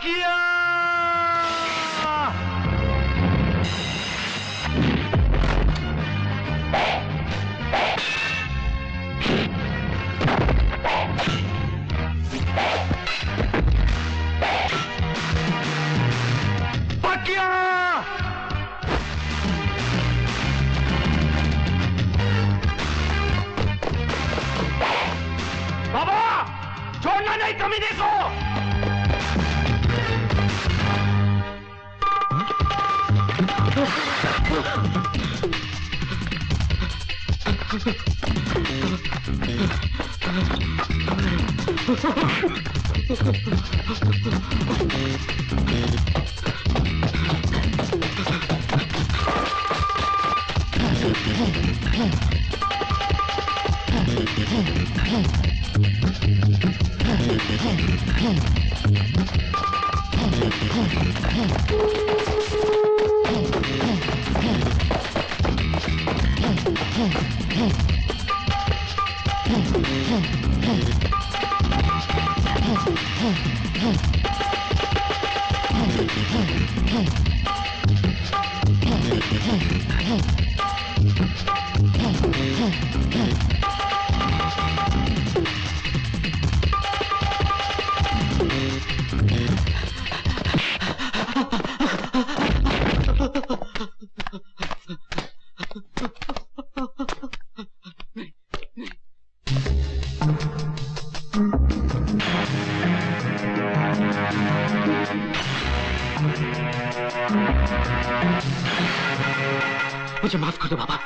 पकिया पकिया बाबा छोड़ना नहीं कमीने को। मुझे माफ कर दो बाबा।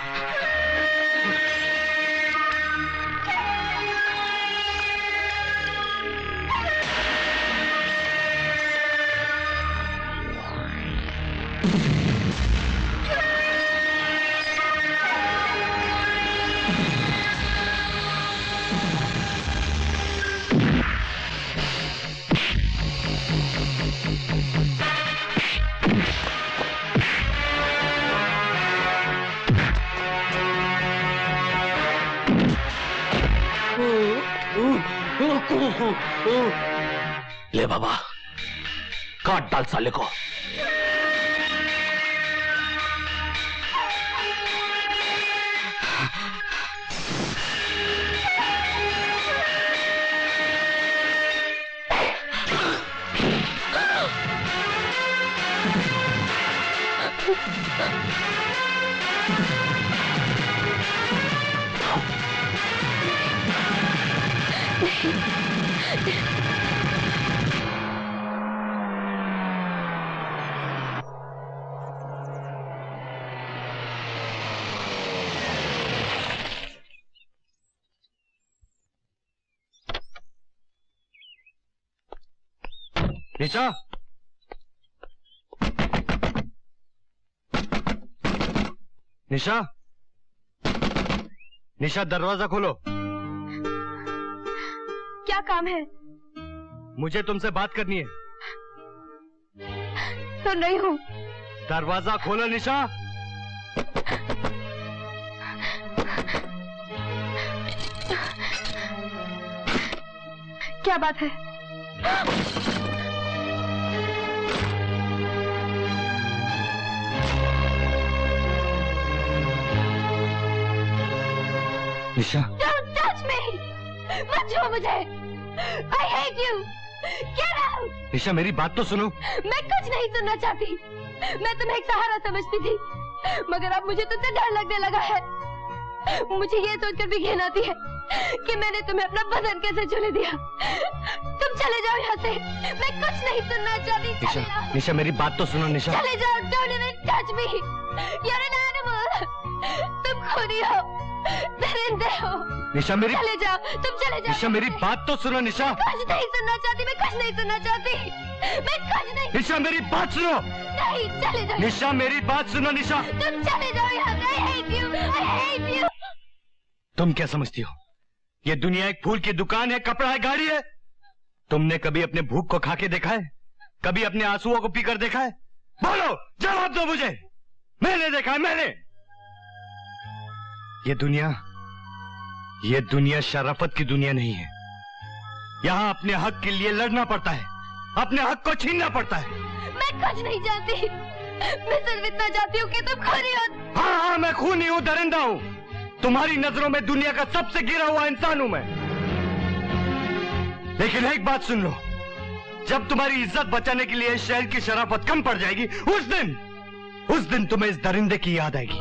ले बाबा काट डाल साले को। निशा, निशा, निशा दरवाजा खोलो। क्या काम है? मुझे तुमसे बात करनी है। तो नहीं हूँ। दरवाजा खोलो निशा। क्या बात है? निशा, Don't touch me! मत छुओ मुझे। I hate you. Get out! निशा मेरी बात तो सुनो। मैं कुछ नहीं सुनना चाहती। मैं तुम्हें एक सहारा समझती थी, मगर अब मुझे तुमसे डर लगने लगा है। मुझे ये सोचकर भी घिन आती है कि मैंने तुम्हें अपना बदन कैसे छूने दिया। तुम चले जाओ यहाँ से। मैं कुछ नहीं सुनना चाहती। निशा, निशा मेरी बात तो सुनो निशा। चले जाओ। Don't even touch me. You're an animal. तुम खूनी हो, दरिंदे हो। निशा मेरी चले जाओ। तुम चले जाओ। निशा मेरी बात तो सुनो निशा। कुछ नहीं सुनना चाहती। मैं कुछ नहीं सुनना चाहती। मैं कुछ नहीं। निशा मेरी बात सुनो। नहीं, चले जाओ। निशा मेरी बात सुनो निशा। तुम चले जाओ यहाँ से। I hate you. I hate you. तुम क्या समझती हो ये दुनिया एक फूल की दुकान है, कपड़ा है, गाड़ी है? तुमने कभी अपने भूख को खा के देखा है? कभी अपने आंसुओं को पीकर देखा है? बोलो, जवाब दो मुझे। मैंने देखा है, मैंने। ये दुनिया शराफत की दुनिया नहीं है। यहां अपने हक के लिए लड़ना पड़ता है, अपने हक को छीनना पड़ता है। मैं कुछ नहीं जानती, मैं सिर्फ इतना जानती हूँ कि तुम खूनी हो। हाँ, मैं खूनी हूँ, दरिंदा हूँ। तुम्हारी नजरों में दुनिया का सबसे गिरा हुआ इंसान हूँ मैं। लेकिन एक बात सुन लो, जब तुम्हारी इज्जत बचाने के लिए शहर की शराफत कम पड़ जाएगी, उस दिन तुम्हें इस दरिंदे की याद आएगी।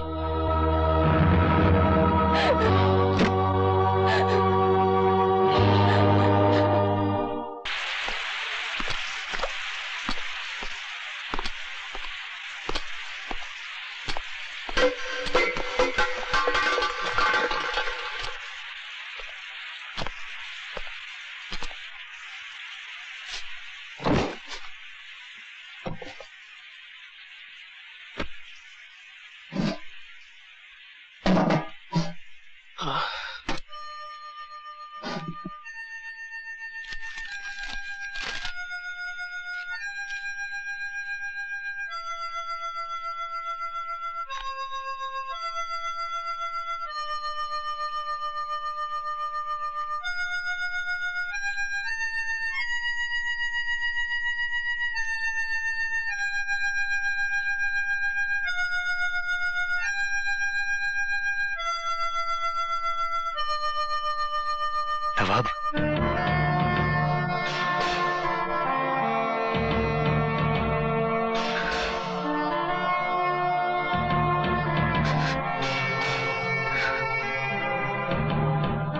नवाब,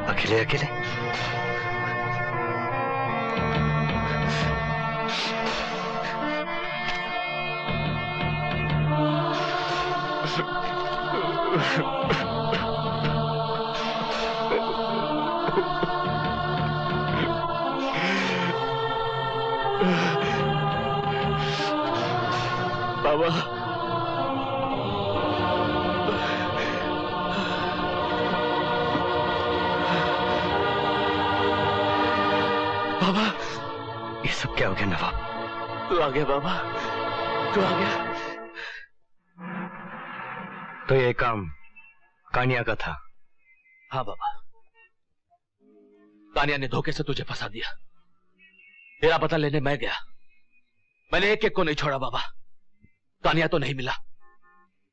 अकेले अकेले बाबा, बाबा, ये सब क्या हो गया नवाब? तू आ गया बाबा, तू आ गया। तो ये काम कानिया का था? हाँ बाबा, कानिया ने धोखे से तुझे फंसा दिया। तेरा पता लेने मैं गया, मैंने एक एक को नहीं छोड़ा बाबा। कानिया तो नहीं मिला,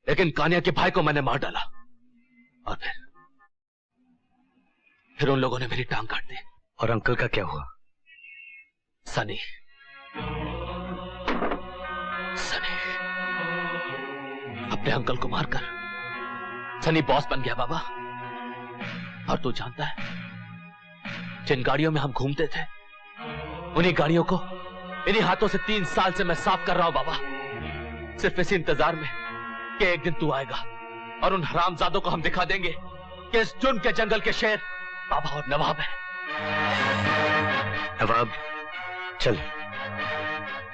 लेकिन कानिया के भाई को मैंने मार डाला, और फिर उन लोगों ने मेरी टांग काट दी। और अंकल का क्या हुआ? सनी अपने अंकल को मारकर सनी बॉस बन गया बाबा। और तू जानता है, जिन गाड़ियों में हम घूमते थे, उन्हीं गाड़ियों को इन्हीं हाथों से 3 साल से मैं साफ कर रहा हूं बाबा, सिर्फ इसी इंतजार में कि एक दिन तू आएगा और उन हरामजादों को हम दिखा देंगे कि इस जुर्म के जंगल के शेर बाबा और नवाब है। नवाब, चल।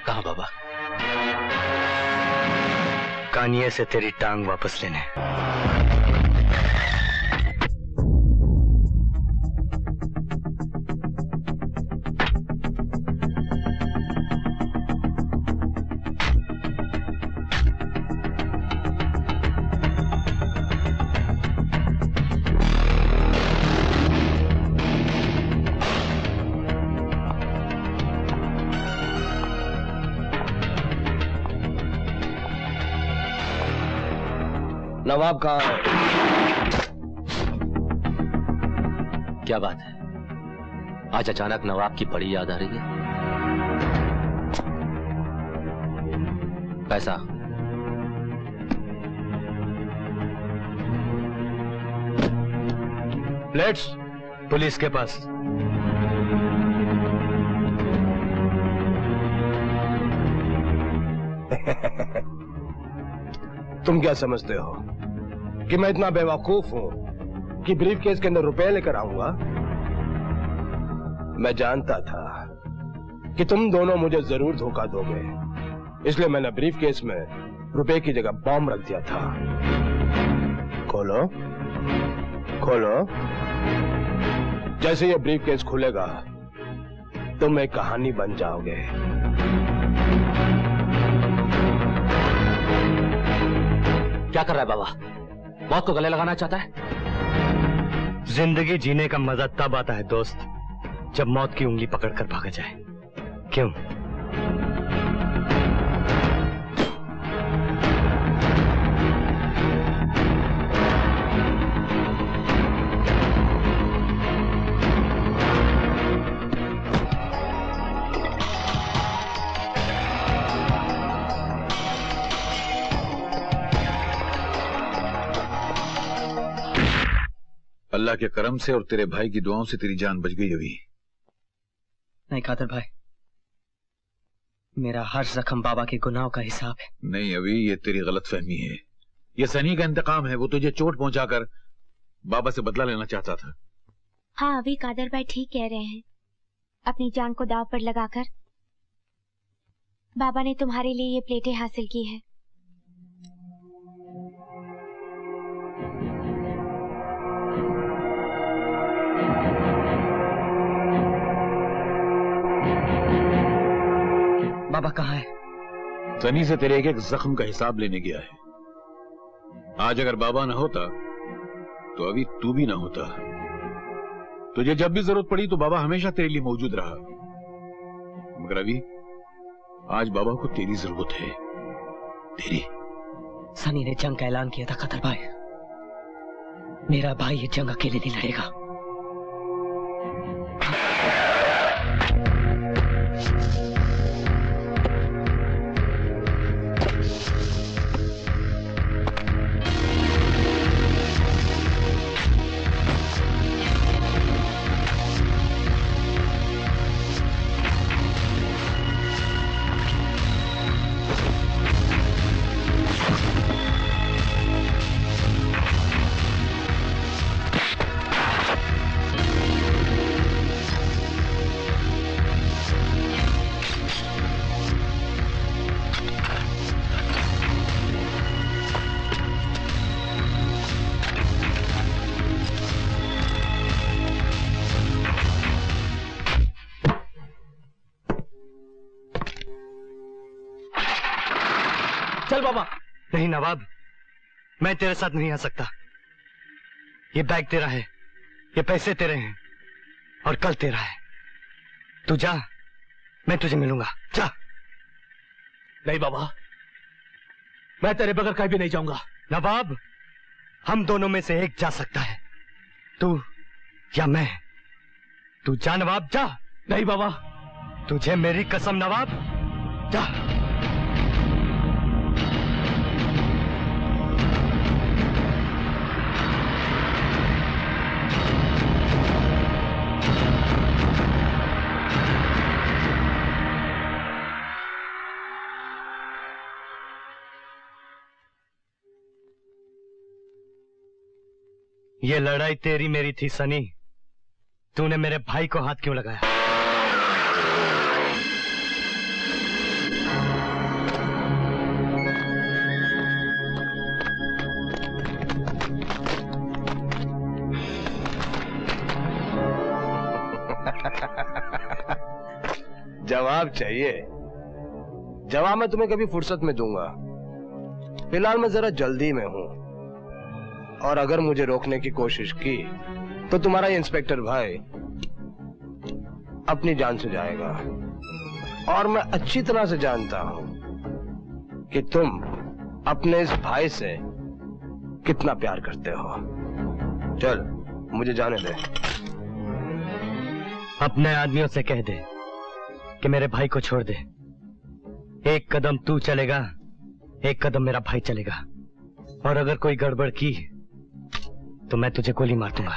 कहां बाबा? कानिया से तेरी टांग वापस लेने। नवाब कहाँ है? क्या बात है, आज अचानक नवाब की बड़ी याद आ रही है? पैसा? प्लेट्स पुलिस के पास। तुम क्या समझते हो कि मैं इतना बेवकूफ हूं कि ब्रीफ केस के अंदर रुपए लेकर आऊंगा? मैं जानता था कि तुम दोनों मुझे जरूर धोखा दोगे, इसलिए मैंने ब्रीफ केस में रुपए की जगह बॉम्ब रख दिया था। खोलो खोलो, जैसे ये ब्रीफ केस खुलेगा तुम एक कहानी बन जाओगे। क्या कर रहा है बाबा? मौत को गले लगाना चाहता है? जिंदगी जीने का मजा तब आता है दोस्त, जब मौत की उंगली पकड़कर भागा जाए। क्यों? अल्लाह के करम से और तेरे भाई की दुआओं से तेरी जान बच गई अभी। नहीं कादर भाई, मेरा हर जख्म बाबा के गुनाहों का हिसाब है। नहीं अभी, ये तेरी गलतफहमी है। ये सनी का इंतकाम है। वो तुझे चोट पहुंचाकर बाबा से बदला लेना चाहता था। हाँ अभी कादर भाई ठीक कह रहे हैं। अपनी जान को दांव पर लगाकर बाबा ने तुम्हारे लिए ये प्लेटें हासिल की है। बाबा कहाँ है? सनी से तेरे एक एक जख्म का हिसाब लेने गया है। आज अगर बाबा ना होता तो अभी तू भी ना होता। तुझे जब भी जरूरत पड़ी तो बाबा हमेशा तेरे लिए मौजूद रहा। मगर अभी आज बाबा को तेरी जरूरत है, तेरी। सनी ने जंग का ऐलान किया था कादर भाई। मेरा भाई ये जंग अकेले नहीं लड़ेगा। चल बाबा। नहीं नवाब, मैं तेरे साथ नहीं आ सकता। ये बैग तेरा है, ये पैसे तेरे हैं और कल तेरा है। तू जा, मैं तुझे मिलूंगा। जा। नहीं बाबा, मैं तेरे बगैर कहीं भी नहीं जाऊंगा। नवाब, हम दोनों में से एक जा सकता है, तू या मैं। तू जा नवाब, जा। नहीं बाबा, तुझे मेरी कसम नवाब, जा। ये लड़ाई तेरी मेरी थी सनी। तूने मेरे भाई को हाथ क्यों लगाया? जवाब चाहिए? जवाब मैं तुम्हें कभी फुर्सत में दूंगा। फिलहाल मैं जरा जल्दी में हूं, और अगर मुझे रोकने की कोशिश की तो तुम्हारा इंस्पेक्टर भाई अपनी जान से जाएगा। और मैं अच्छी तरह से जानता हूं कि तुम अपने इस भाई से कितना प्यार करते हो। चल, मुझे जाने दे। अपने आदमियों से कह दे कि मेरे भाई को छोड़ दे। एक कदम तू चलेगा, एक कदम मेरा भाई चलेगा, और अगर कोई गड़बड़ की तो मैं तुझे गोली मार दूंगा।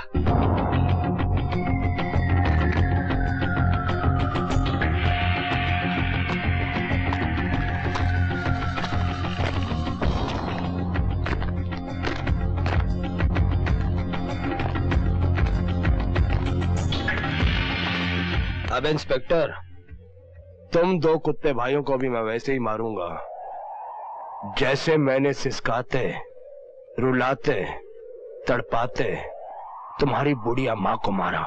अब इंस्पेक्टर, तुम दो कुत्ते भाइयों को भी मैं वैसे ही मारूंगा जैसे मैंने सिसकाते, रुलाते, तड़पाते तुम्हारी बुढ़िया मां को मारा।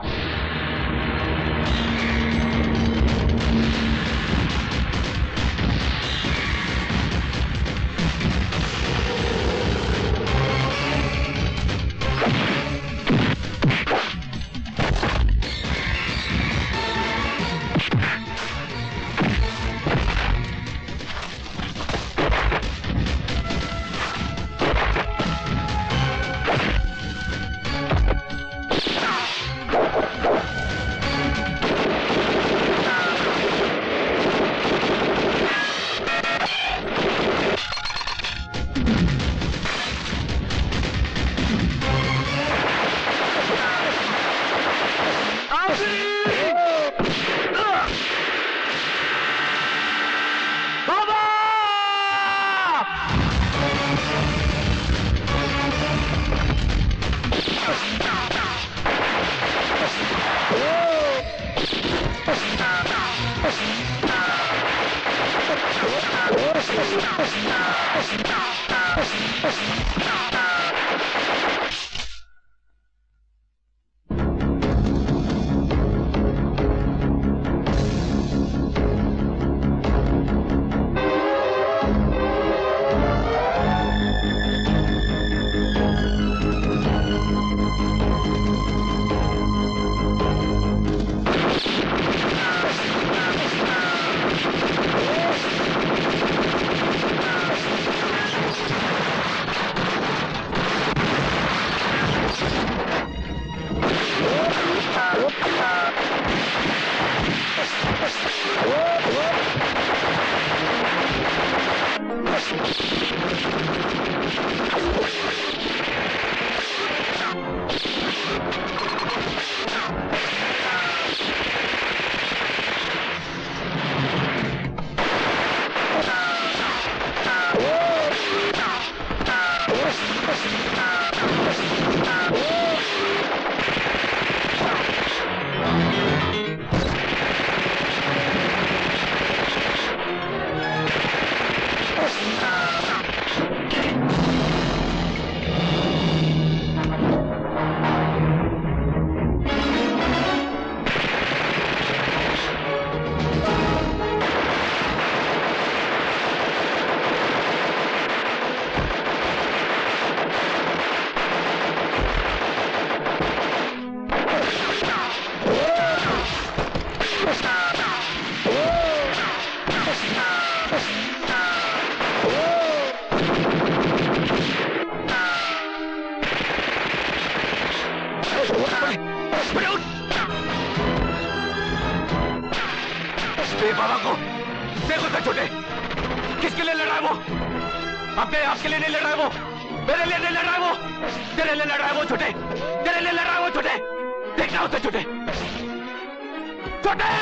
बाबा को देखो तो छोटे, किसके लिए लड़ रहा है वो? अपने आप के लिए नहीं लड़ रहा है वो, मेरे लिए नहीं लड़ रहा है वो, तेरे लिए लड़ रहा है वो छोटे, तेरे लिए लड़ रहा है वो छोटे। देखना उसे छोटे, छोटे।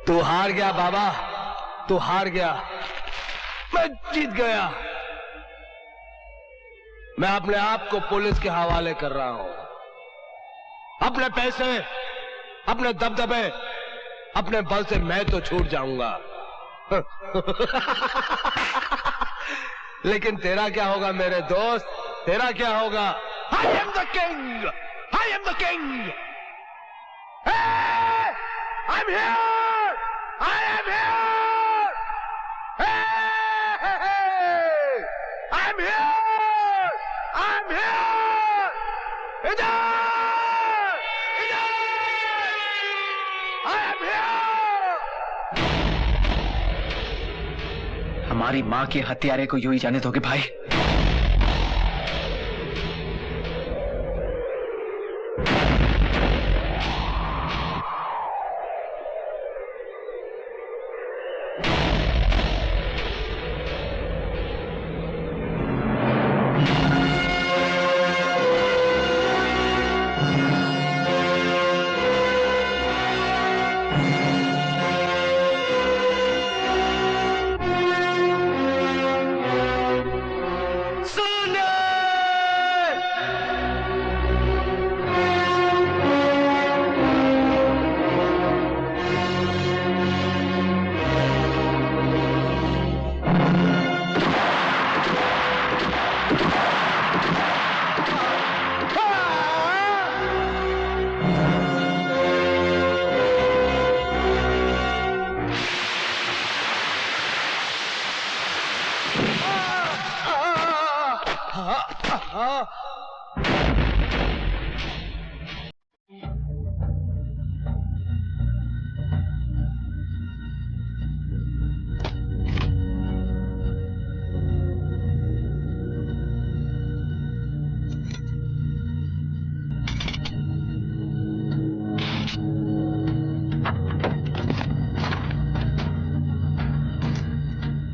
तू हार गया बाबा, तू हार गया। मैं जीत गया। मैं अपने आप को पुलिस के हवाले कर रहा हूं। अपने पैसे, अपने दबदबे, अपने बल से मैं तो छूट जाऊंगा। लेकिन तेरा क्या होगा मेरे दोस्त, तेरा क्या होगा? I am the king! I am the king! Hey! I'm here! I am here! Hey! I'm here! I'm here! इधर! इधर! I am here! हमारी माँ के हत्यारे को यूं ही जाने दोगे भाई?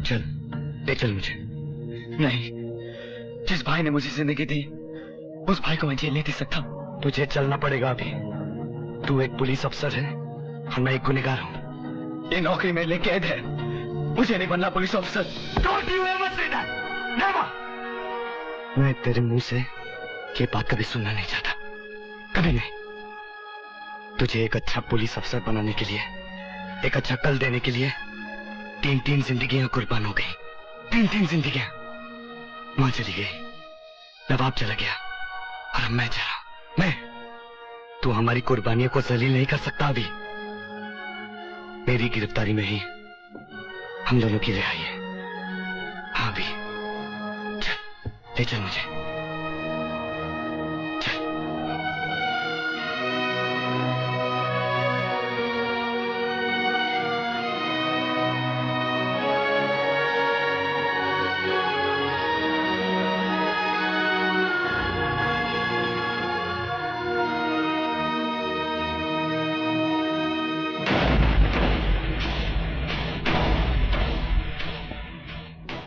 चल, ले चल मुझे। नहीं, जिस भाई ने मुझे जिंदगी दी, उस भाई को मैं जेल नहीं दे सकता। तुझे चलना पड़ेगा अभी। तू एक पुलिस अफसर है और मैं एक गुनहगार हूँ। ये नौकरी मेरे लिए कैद है। मुझे नहीं बनना police officer. Don't you ever say that! Never! मैं तेरे मुंह से ये बात कभी सुनना नहीं चाहता, कभी नहीं। तुझे एक अच्छा पुलिस अफसर बनाने के लिए, एक अच्छा कल देने के लिए 3-3 जिंदगियां कुर्बान हो गई। 3-3 जिंदगियां। मां चली गई, नवाब चला गया और अब मैं चला। मैं, तू हमारी कुर्बानियों को जलील नहीं कर सकता अभी। मेरी गिरफ्तारी में ही हम दोनों की रिहाई है। हाँ भी, चल, ले चल मुझे।